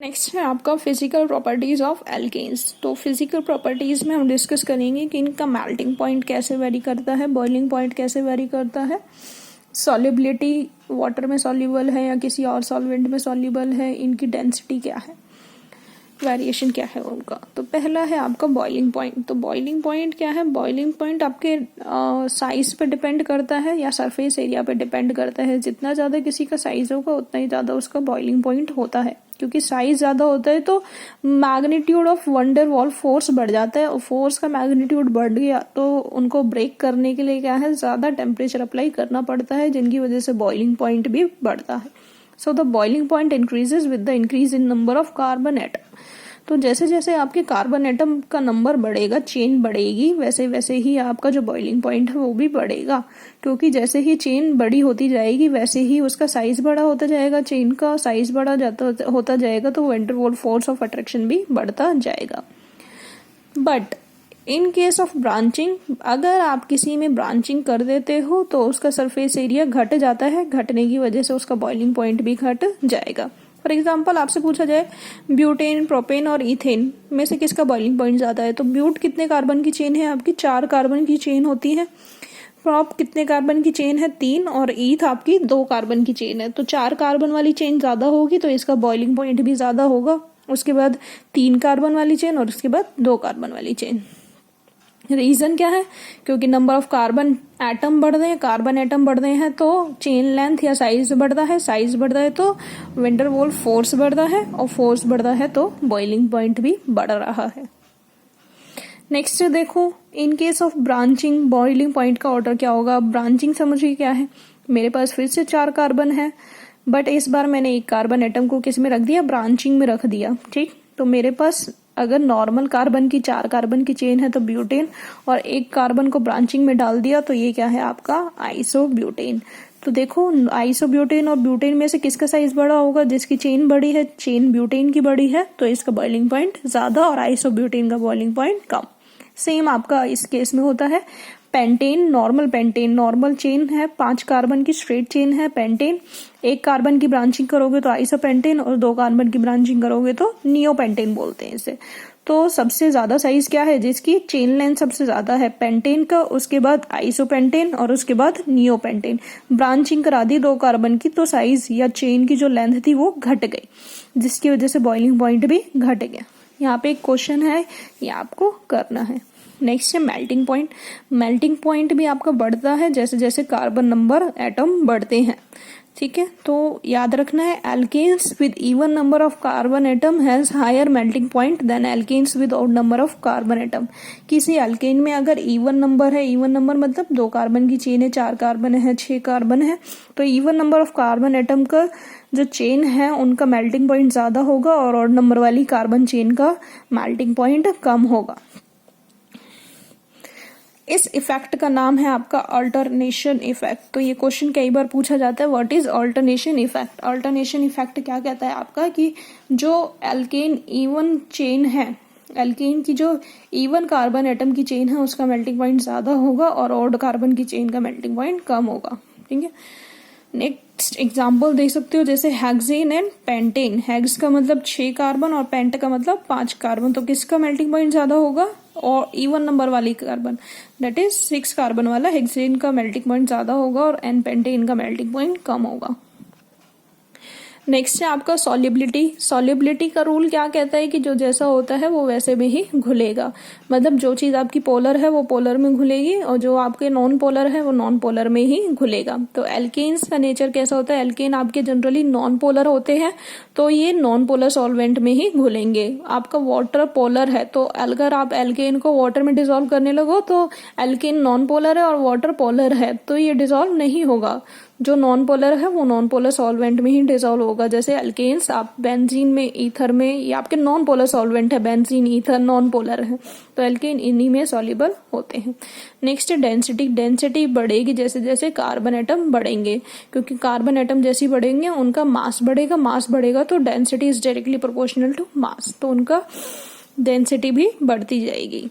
Next है आपका physical properties of alkanes. तो फिजिकल प्रॉपर्टीज में हम डिस्कस करेंगे कि इनका मेल्टिंग पॉइंट कैसे वेरी करता है, बॉइलिंग पॉइंट कैसे वेरी करता है, सॉल्युबिलिटी वाटर में सॉल्युबल है या किसी और सॉल्वेंट में सॉल्युबल है, इनकी डेंसिटी क्या है, वेरिएशन क्या है उनका। तो पहला है आपका बॉइलिंग पॉइंट। तो बॉइलिंग पॉइंट क्या है? बॉइलिंग पॉइंट आपके साइज पे डिपेंड करता है या सरफेस एरिया पे डिपेंड करता है। जितना ज्यादा किसी का साइज होगा उतना ही ज्यादा उसका बॉइलिंग पॉइंट होता है, क्योंकि साइज ज्यादा होता है तो magnitude of wonder wall force बढ़ जाता है, और फोर्स का मैग्नीट्यूड बढ़ गया तो उनको ब्रेक करने के लिए क्या है, ज्यादा टेम्परेचर अप्लाई करना पड़ता है, जिनकी वजह से बॉइलिंग पॉइंट भी बढ़ता है। So the boiling point increases with the increase in number of carbon atom. तो जैसे जैसे आपके कार्बन एटम का नंबर बढ़ेगा, चेन बढ़ेगी, वैसे वैसे ही आपका जो बॉइलिंग पॉइंट है वो भी बढ़ेगा, क्योंकि जैसे ही चेन बड़ी होती जाएगी वैसे ही उसका साइज बड़ा होता जाएगा। चेन का साइज बड़ा होता जाएगा तो वैन डर वाल फोर्स ऑफ अट्रैक्शन भी बढ़ता जाएगा। But in case of branching, अगर आप किसी में ब्रांचिंग कर देते हो तो उसका सरफेस एरिया घट जाता है, घटने की वजह से उसका बॉइलिंग पॉइंट भी घट जाएगा। फॉर एग्जाम्पल आपसे पूछा जाए ब्यूटेन, प्रोपेन और इथेन में से किसका बॉइलिंग पॉइंट ज्यादा है, तो ब्यूट कितने कार्बन की चेन है आपकी? 4 कार्बन की चेन होती है। प्रॉप कितने कार्बन की चेन है? 3। और ईथ आपकी 2 कार्बन की चेन है, तो 4 कार्बन वाली चेन ज्यादा होगी तो इसका बॉइलिंग पॉइंट भी ज्यादा होगा। उसके बाद 3 कार्बन वाली चेन और उसके बाद 2 कार्बन वाली चेन। रीजन क्या है? क्योंकि नंबर ऑफ कार्बन एटम बढ़ रहे हैं, कार्बन एटम बढ़ रहे हैं तो चेन लेंथ या साइज बढ़ता है, साइज बढ़ता है तो वैन डर वाल फोर्स बढ़ता है, और फोर्स बढ़ता है तो बॉइलिंग पॉइंट भी बढ़ रहा है। नेक्स्ट देखो, in case of branching boiling point का ऑर्डर क्या होगा। ब्रांचिंग समझिए क्या है, मेरे पास फिर से 4 कार्बन है, बट इस बार मैंने एक कार्बन एटम को किस में रख दिया? ब्रांचिंग में रख दिया। ठीक, तो मेरे पास अगर नॉर्मल कार्बन की 4 कार्बन की चेन है तो ब्यूटेन, और एक कार्बन को ब्रांचिंग में डाल दिया तो ये क्या है आपका? आइसोब्यूटेन। तो देखो, आइसोब्यूटेन और ब्यूटेन में से किसका साइज बड़ा होगा? जिसकी चेन बड़ी है, चेन ब्यूटेन की बड़ी है तो इसका बॉइलिंग पॉइंट ज्यादा और आइसोब्यूटेन का बॉइलिंग पॉइंट कम। सेम आपका इस केस में होता है पेंटेन, नॉर्मल चेन है, 5 कार्बन की स्ट्रेट चेन है पेंटेन। 1 कार्बन की ब्रांचिंग करोगे तो आइसोपेंटेन, और 2 कार्बन की ब्रांचिंग करोगे तो नियोपेंटेन बोलते हैं इसे। तो सबसे ज्यादा साइज क्या है? जिसकी चेन लेंथ सबसे ज्यादा है पेंटेन का, उसके बाद आइसोपेंटेन और उसके बाद नियोपेंटेन। ब्रांचिंग करा दी 2 कार्बन की तो साइज या चेन की जो लेंथ थी वो घट गई, जिसकी वजह से बॉइलिंग पॉइंट भी घट गया। यहाँ पे एक क्वेश्चन है, ये आपको करना है। नेक्स्ट है मेल्टिंग पॉइंट। मेल्टिंग पॉइंट भी आपका बढ़ता है जैसे जैसे कार्बन नंबर एटम बढ़ते हैं। ठीक है, तो याद रखना है alkanes with even number of carbon atom has higher melting point than alkanes with odd number of carbon atom. किसी एल्केन में अगर इवन नंबर है, इवन नंबर मतलब 2 कार्बन की चेन है, 4 कार्बन है, 6 कार्बन है, तो even number of carbon atom का जो चेन है उनका मेल्टिंग पॉइंट ज्यादा होगा, और ऑड नंबर वाली कार्बन चेन का मेल्टिंग पॉइंट कम होगा। इस इफेक्ट का नाम है आपका अल्टरनेशन इफेक्ट। तो ये क्वेश्चन कई बार पूछा जाता है, what is alternation effect. Alternation effect क्या कहता है आपका कि जो एल्केन इवन चेन है, एल्केन की जो इवन कार्बन एटम की चेन है उसका मेल्टिंग पॉइंट ज्यादा होगा, और ऑड कार्बन की चेन का मेल्टिंग पॉइंट कम होगा। ठीक है, नेक्स्ट एग्जाम्पल देख सकते हो, जैसे हेक्सेन एंड पेंटेन। हेक्स का मतलब 6 कार्बन और पेंट का मतलब 5 कार्बन, तो किसका मेल्टिंग पॉइंट ज्यादा होगा? और इवन नंबर वाली कार्बन, दैट इज 6 कार्बन वाला हेक्सेन का मेल्टिंग पॉइंट ज्यादा होगा और एन पेंटेन का मेल्टिंग पॉइंट कम होगा। नेक्स्ट है आपका सॉल्युबिलिटी। सॉल्युबिलिटी का रूल क्या कहता है कि जो जैसा होता है वो वैसे में ही घुलेगा, मतलब जो चीज आपकी पोलर है वो पोलर में घुलेगी, और जो आपके नॉन पोलर है वो नॉन पोलर में ही घुलेगा। तो एल्केन्स का नेचर कैसा होता है? एल्केन आपके जनरली नॉन पोलर होते हैं, तो ये नॉन पोलर सॉल्वेंट में ही घुलेंगे। आपका वाटर पोलर है, तो अगर आप एल्केन को वाटर में डिसॉल्व करने लगो तो एल्केन नॉन पोलर है और वाटर पोलर है, तो ये डिसॉल्व नहीं होगा। जो नॉन पोलर है वो नॉन पोलर सॉल्वेंट में ही डिसॉल्व होगा। जैसे एल्केन्स आप बेंजीन में, ईथर में, ये आपके नॉन पोलर सॉल्वेंट है, बेंजीन, ईथर नॉन पोलर है, तो एल्केन इन्हीं में सॉल्युबल होते हैं। Next density. डेंसिटी बढ़ेगी जैसे जैसे कार्बन एटम बढ़ेंगे, क्योंकि कार्बन एटम जैसे बढ़ेंगे उनका मास बढ़ेगा, मास बढ़ेगा तो density is directly proportional to mass, तो उनका डेंसिटी भी बढ़ती जाएगी।